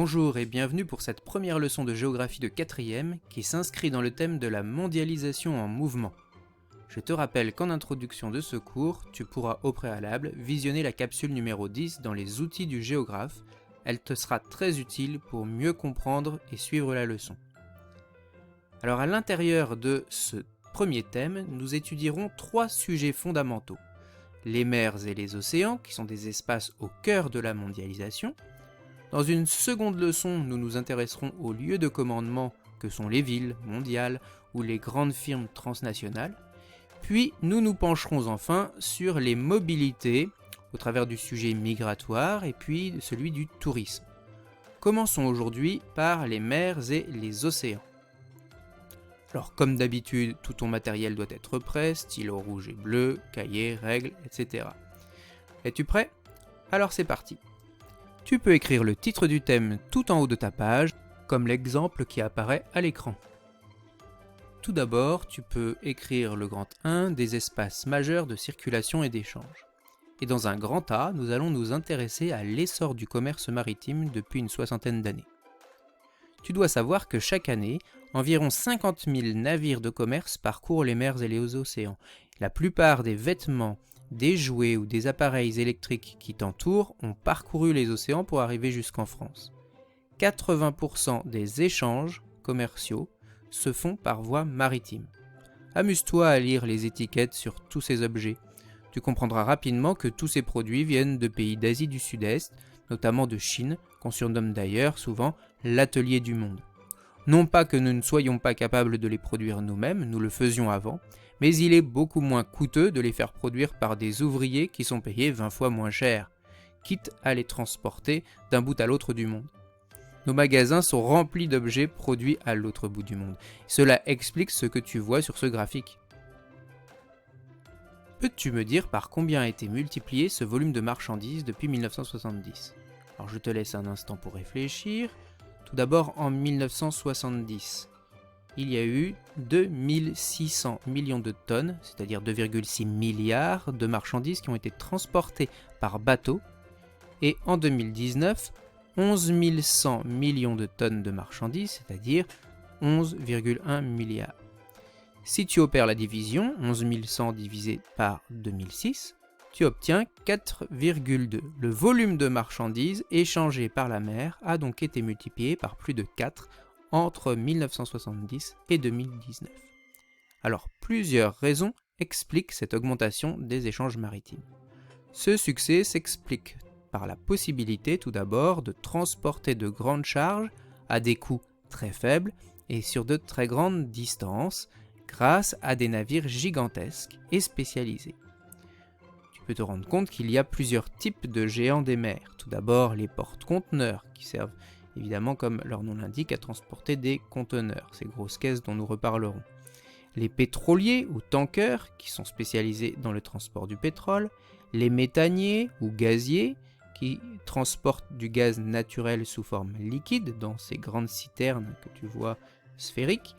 Bonjour et bienvenue pour cette première leçon de géographie de 4e qui s'inscrit dans le thème de la mondialisation en mouvement. Je te rappelle qu'en introduction de ce cours, tu pourras au préalable visionner la capsule numéro 10 dans les outils du géographe. Elle te sera très utile pour mieux comprendre et suivre la leçon. Alors à l'intérieur de ce premier thème, nous étudierons 3 sujets fondamentaux. Les mers et les océans, qui sont des espaces au cœur de la mondialisation. Dans une seconde leçon, nous nous intéresserons aux lieux de commandement que sont les villes mondiales ou les grandes firmes transnationales. Puis nous nous pencherons enfin sur les mobilités au travers du sujet migratoire et puis celui du tourisme. Commençons aujourd'hui par les mers et les océans. Alors comme d'habitude, tout ton matériel doit être prêt, stylo rouge et bleu, cahier, règles, etc. Es-tu prêt? Alors c'est parti. Tu peux écrire le titre du thème tout en haut de ta page, comme l'exemple qui apparaît à l'écran. Tout d'abord, tu peux écrire le grand 1 des espaces majeurs de circulation et d'échange. Et dans un grand A, nous allons nous intéresser à l'essor du commerce maritime depuis une soixantaine d'années. Tu dois savoir que chaque année, environ 50 000 navires de commerce parcourent les mers et les océans. La plupart des vêtements, des jouets ou des appareils électriques qui t'entourent ont parcouru les océans pour arriver jusqu'en France. 80% des échanges commerciaux se font par voie maritime. Amuse-toi à lire les étiquettes sur tous ces objets. Tu comprendras rapidement que tous ces produits viennent de pays d'Asie du Sud-Est, notamment de Chine, qu'on surnomme d'ailleurs souvent l'atelier du monde. Non pas que nous ne soyons pas capables de les produire nous-mêmes, nous le faisions avant, mais il est beaucoup moins coûteux de les faire produire par des ouvriers qui sont payés 20 fois moins cher, quitte à les transporter d'un bout à l'autre du monde. Nos magasins sont remplis d'objets produits à l'autre bout du monde. Cela explique ce que tu vois sur ce graphique. Peux-tu me dire par combien a été multiplié ce volume de marchandises depuis 1970 ? Alors je te laisse un instant pour réfléchir. Tout d'abord en 1970. Il y a eu 2600 millions de tonnes, c'est-à-dire 2,6 milliards de marchandises qui ont été transportées par bateau. Et en 2019, 11 100 millions de tonnes de marchandises, c'est-à-dire 11,1 milliards. Si tu opères la division, 11 100 divisé par 2006, tu obtiens 4,2. Le volume de marchandises échangées par la mer a donc été multiplié par plus de 4 entre 1970 et 2019. Alors, plusieurs raisons expliquent cette augmentation des échanges maritimes. Ce succès s'explique par la possibilité tout d'abord de transporter de grandes charges à des coûts très faibles et sur de très grandes distances grâce à des navires gigantesques et spécialisés. Tu peux te rendre compte qu'il y a plusieurs types de géants des mers. Tout d'abord les porte-conteneurs qui servent évidemment, comme leur nom l'indique, à transporter des conteneurs, ces grosses caisses dont nous reparlerons. Les pétroliers ou tankers, qui sont spécialisés dans le transport du pétrole. Les méthaniers ou gaziers, qui transportent du gaz naturel sous forme liquide dans ces grandes citernes que tu vois sphériques.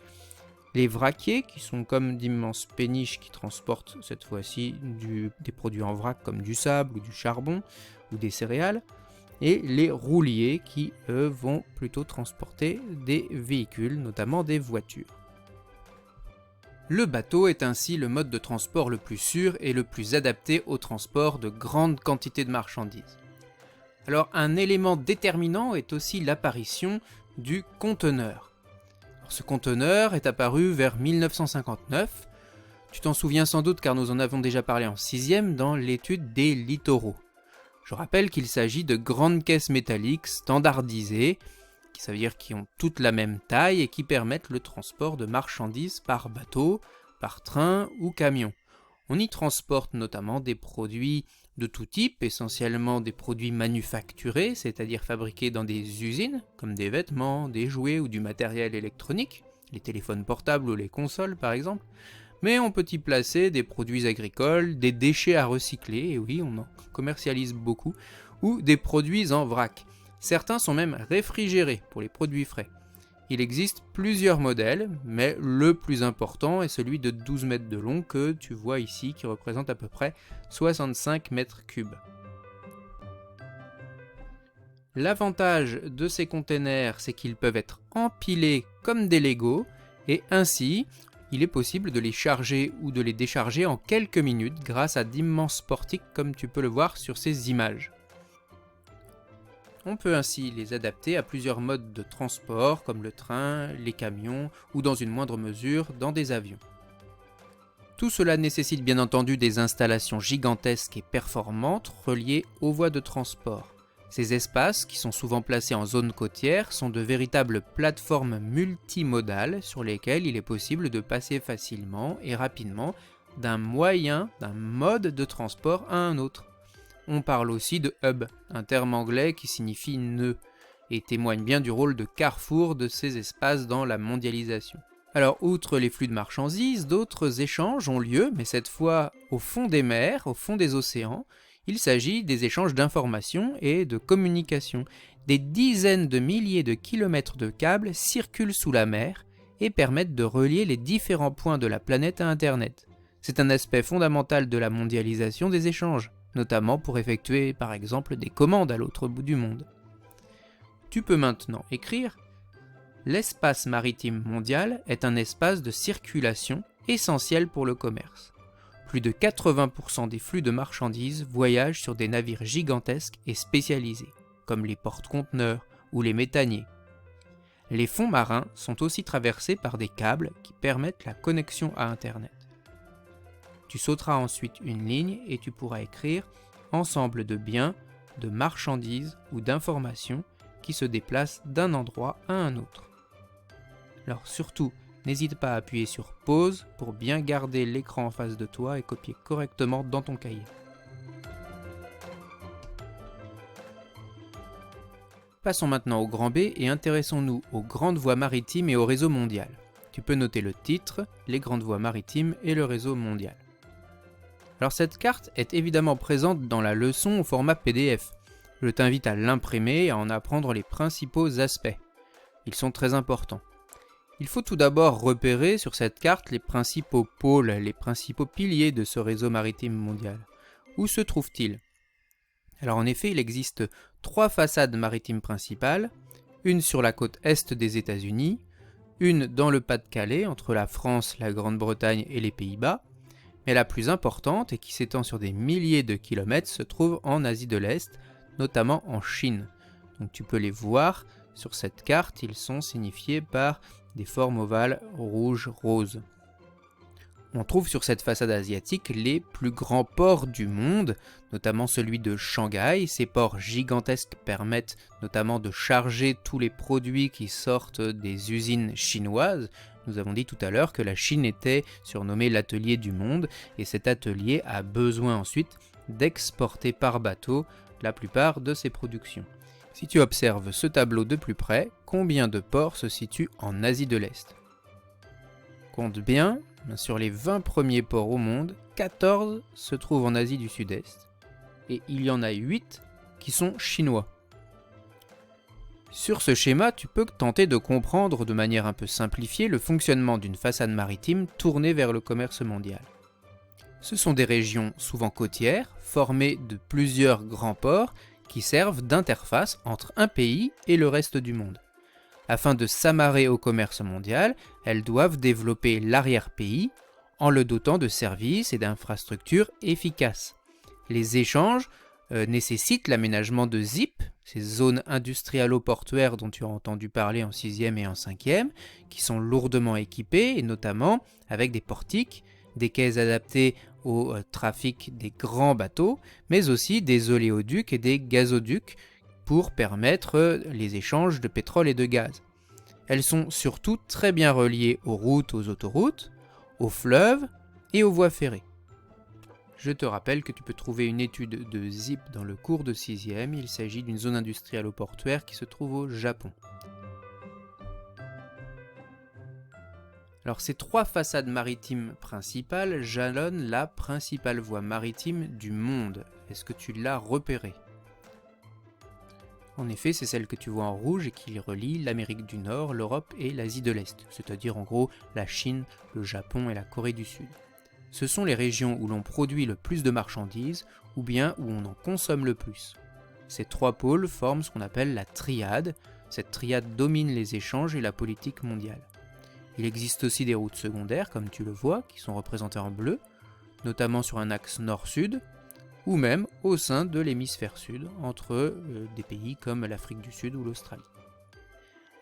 Les vraquiers, qui sont comme d'immenses péniches qui transportent cette fois-ci des produits en vrac comme du sable ou du charbon ou des céréales. Et les rouliers qui, eux, vont plutôt transporter des véhicules, notamment des voitures. Le bateau est ainsi le mode de transport le plus sûr et le plus adapté au transport de grandes quantités de marchandises. Alors, un élément déterminant est aussi l'apparition du conteneur. Alors, ce conteneur est apparu vers 1959. Tu t'en souviens sans doute car nous en avons déjà parlé en 6e dans l'étude des littoraux. Je rappelle qu'il s'agit de grandes caisses métalliques standardisées, ça veut dire qui ont toutes la même taille et qui permettent le transport de marchandises par bateau, par train ou camion. On y transporte notamment des produits de tout type, essentiellement des produits manufacturés, c'est-à-dire fabriqués dans des usines, comme des vêtements, des jouets ou du matériel électronique, les téléphones portables ou les consoles par exemple. Mais on peut y placer des produits agricoles, des déchets à recycler, et oui, on en commercialise beaucoup, ou des produits en vrac. Certains sont même réfrigérés pour les produits frais. Il existe plusieurs modèles, mais le plus important est celui de 12 mètres de long que tu vois ici, qui représente à peu près 65 mètres cubes. L'avantage de ces containers, c'est qu'ils peuvent être empilés comme des Lego, et ainsi, il est possible de les charger ou de les décharger en quelques minutes grâce à d'immenses portiques comme tu peux le voir sur ces images. On peut ainsi les adapter à plusieurs modes de transport comme le train, les camions ou dans une moindre mesure dans des avions. Tout cela nécessite bien entendu des installations gigantesques et performantes reliées aux voies de transport. Ces espaces, qui sont souvent placés en zone côtière, sont de véritables plateformes multimodales sur lesquelles il est possible de passer facilement et rapidement d'un mode de transport à un autre. On parle aussi de hub, un terme anglais qui signifie nœud, et témoigne bien du rôle de carrefour de ces espaces dans la mondialisation. Alors, outre les flux de marchandises, d'autres échanges ont lieu, mais cette fois au fond des mers, au fond des océans. Il s'agit des échanges d'informations et de communications. Des dizaines de milliers de kilomètres de câbles circulent sous la mer et permettent de relier les différents points de la planète à Internet. C'est un aspect fondamental de la mondialisation des échanges, notamment pour effectuer par exemple des commandes à l'autre bout du monde. Tu peux maintenant écrire: l'espace maritime mondial est un espace de circulation essentiel pour le commerce. Plus de 80% des flux de marchandises voyagent sur des navires gigantesques et spécialisés, comme les porte-conteneurs ou les méthaniers. Les fonds marins sont aussi traversés par des câbles qui permettent la connexion à Internet. Tu sauteras ensuite une ligne et tu pourras écrire « ensemble de biens, de marchandises ou d'informations qui se déplacent d'un endroit à un autre ». Alors surtout, n'hésite pas à appuyer sur pause pour bien garder l'écran en face de toi et copier correctement dans ton cahier. Passons maintenant au grand B et intéressons-nous aux grandes voies maritimes et au réseau mondial. Tu peux noter le titre, les grandes voies maritimes et le réseau mondial. Alors cette carte est évidemment présente dans la leçon au format PDF. Je t'invite à l'imprimer et à en apprendre les principaux aspects. Ils sont très importants. Il faut tout d'abord repérer sur cette carte les principaux pôles, les principaux piliers de ce réseau maritime mondial. Où se trouvent-ils ? Alors en effet, il existe 3 façades maritimes principales, une sur la côte est des États-Unis, une dans le Pas-de-Calais entre la France, la Grande-Bretagne et les Pays-Bas, mais la plus importante et qui s'étend sur des milliers de kilomètres se trouve en Asie de l'Est, notamment en Chine. Donc tu peux les voir sur cette carte, ils sont signifiés par des formes ovales rouge-rose. On trouve sur cette façade asiatique les plus grands ports du monde, notamment celui de Shanghai. Ces ports gigantesques permettent notamment de charger tous les produits qui sortent des usines chinoises. Nous avons dit tout à l'heure que la Chine était surnommée l'atelier du monde, et cet atelier a besoin ensuite d'exporter par bateau la plupart de ses productions. Si tu observes ce tableau de plus près, combien de ports se situent en Asie de l'Est ? Compte bien, sur les 20 premiers ports au monde, 14 se trouvent en Asie du Sud-Est, et il y en a 8 qui sont chinois. Sur ce schéma, tu peux tenter de comprendre de manière un peu simplifiée le fonctionnement d'une façade maritime tournée vers le commerce mondial. Ce sont des régions souvent côtières, formées de plusieurs grands ports, qui servent d'interface entre un pays et le reste du monde. Afin de s'amarrer au commerce mondial, elles doivent développer l'arrière-pays en le dotant de services et d'infrastructures efficaces. Les échanges nécessitent l'aménagement de ZIP, ces zones industrialo-portuaires dont tu as entendu parler en 6e et en 5e, qui sont lourdement équipées et notamment avec des portiques, des quais adaptés au trafic des grands bateaux, mais aussi des oléoducs et des gazoducs pour permettre les échanges de pétrole et de gaz. Elles sont surtout très bien reliées aux routes, aux autoroutes, aux fleuves et aux voies ferrées. Je te rappelle que tu peux trouver une étude de ZIP dans le cours de 6e, il s'agit d'une zone industrialo-portuaire qui se trouve au Japon. Alors ces 3 façades maritimes principales jalonnent la principale voie maritime du monde. Est-ce que tu l'as repérée ? En effet, c'est celle que tu vois en rouge et qui relie l'Amérique du Nord, l'Europe et l'Asie de l'Est, c'est-à-dire en gros la Chine, le Japon et la Corée du Sud. Ce sont les régions où l'on produit le plus de marchandises ou bien où on en consomme le plus. Ces 3 pôles forment ce qu'on appelle la triade. Cette triade domine les échanges et la politique mondiale. Il existe aussi des routes secondaires, comme tu le vois, qui sont représentées en bleu, notamment sur un axe nord-sud, ou même au sein de l'hémisphère sud, entre des pays comme l'Afrique du Sud ou l'Australie.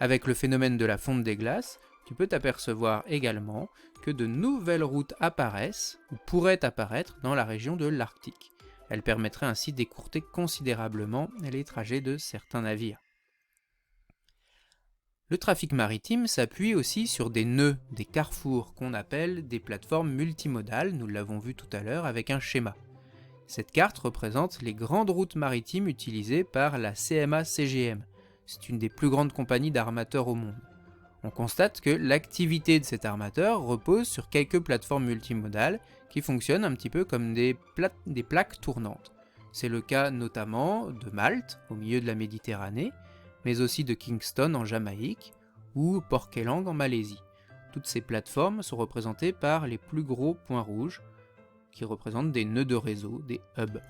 Avec le phénomène de la fonte des glaces, tu peux t'apercevoir également que de nouvelles routes apparaissent, ou pourraient apparaître, dans la région de l'Arctique. Elles permettraient ainsi d'écourter considérablement les trajets de certains navires. Le trafic maritime s'appuie aussi sur des nœuds, des carrefours qu'on appelle des plateformes multimodales, nous l'avons vu tout à l'heure avec un schéma. Cette carte représente les grandes routes maritimes utilisées par la CMA-CGM. C'est une des plus grandes compagnies d'armateurs au monde. On constate que l'activité de cet armateur repose sur quelques plateformes multimodales qui fonctionnent un petit peu comme des plaques tournantes. C'est le cas notamment de Malte, au milieu de la Méditerranée, mais aussi de Kingston en Jamaïque ou Port Kelang en Malaisie. Toutes ces plateformes sont représentées par les plus gros points rouges qui représentent des nœuds de réseau, des hubs.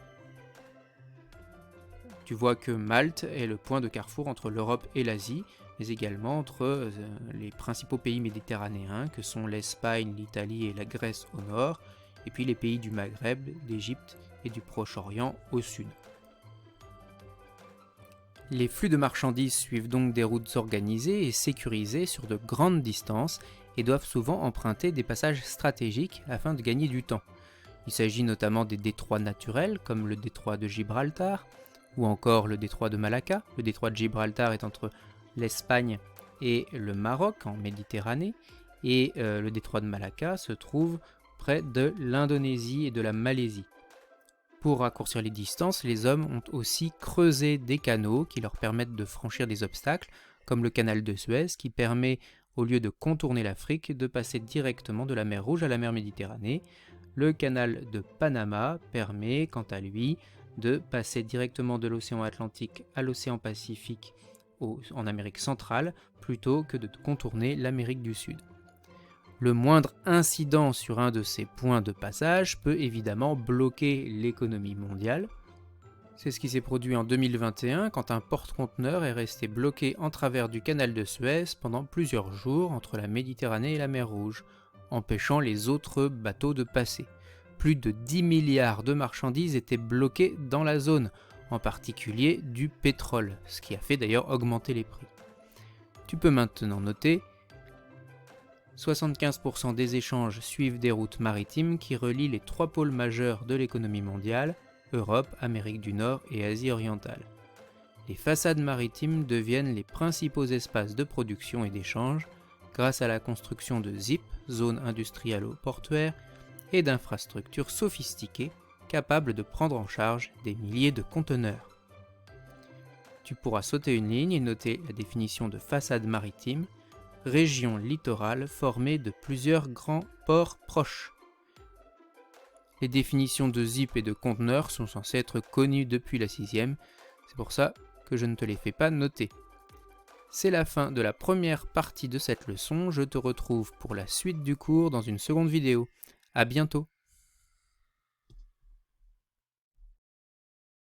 Tu vois que Malte est le point de carrefour entre l'Europe et l'Asie, mais également entre les principaux pays méditerranéens que sont l'Espagne, l'Italie et la Grèce au nord, et puis les pays du Maghreb, d'Égypte et du Proche-Orient au sud. Les flux de marchandises suivent donc des routes organisées et sécurisées sur de grandes distances et doivent souvent emprunter des passages stratégiques afin de gagner du temps. Il s'agit notamment des détroits naturels comme le détroit de Gibraltar ou encore le détroit de Malacca. Le détroit de Gibraltar est entre l'Espagne et le Maroc en Méditerranée et le détroit de Malacca se trouve près de l'Indonésie et de la Malaisie. Pour raccourcir les distances, les hommes ont aussi creusé des canaux qui leur permettent de franchir des obstacles, comme le canal de Suez qui permet, au lieu de contourner l'Afrique, de passer directement de la mer Rouge à la mer Méditerranée. Le canal de Panama permet, quant à lui, de passer directement de l'océan Atlantique à l'océan Pacifique en Amérique centrale, plutôt que de contourner l'Amérique du Sud. Le moindre incident sur un de ces points de passage peut évidemment bloquer l'économie mondiale. C'est ce qui s'est produit en 2021 quand un porte-conteneurs est resté bloqué en travers du canal de Suez pendant plusieurs jours entre la Méditerranée et la mer Rouge, empêchant les autres bateaux de passer. Plus de 10 milliards de marchandises étaient bloquées dans la zone, en particulier du pétrole, ce qui a fait d'ailleurs augmenter les prix. Tu peux maintenant noter 75% des échanges suivent des routes maritimes qui relient les 3 pôles majeurs de l'économie mondiale, Europe, Amérique du Nord et Asie orientale. Les façades maritimes deviennent les principaux espaces de production et d'échange grâce à la construction de ZIP, zones industrielles ou portuaires, et d'infrastructures sophistiquées capables de prendre en charge des milliers de conteneurs. Tu pourras sauter une ligne et noter la définition de façade maritime, région littorale formée de plusieurs grands ports proches. Les définitions de ZIP et de conteneurs sont censées être connues depuis la 6e, c'est pour ça que je ne te les fais pas noter. C'est la fin de la première partie de cette leçon, je te retrouve pour la suite du cours dans une seconde vidéo. À bientôt.